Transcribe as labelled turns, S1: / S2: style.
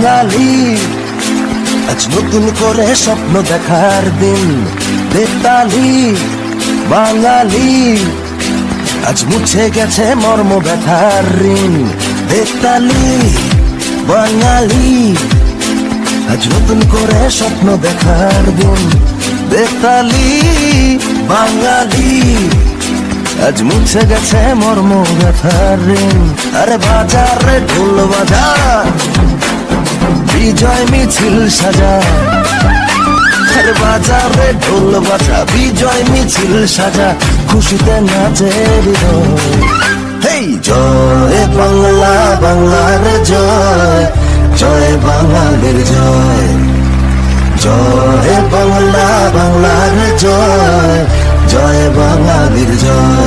S1: বাঙালি, আজ নতুন করে স্বপ্ন দেখার দিন। বেতালি বাঙালি, আজ মুছে গেছে মর্ম ব্যথার ঋণ। বেতালি বাঙালি, আজ নতুন করে স্বপ্ন দেখার দিন। বেতালি বাঙালি, আজ মুছে গেছে মর্ম ব্যথার ঋণ। আরে বাজার রে ঢোল বাজা, বিজয় মিছিল সাজা। আরে বাজার রে ঢোল বাজা, বিজয় মিছিল সাজা। খুশিতে নাচে হৃদয়। হেই জয় বাংলা, বাংলার জয়, জয় বাঙালির জয়। জয় বাংলা, বাংলার জয়, জয় বাঙালির জয়।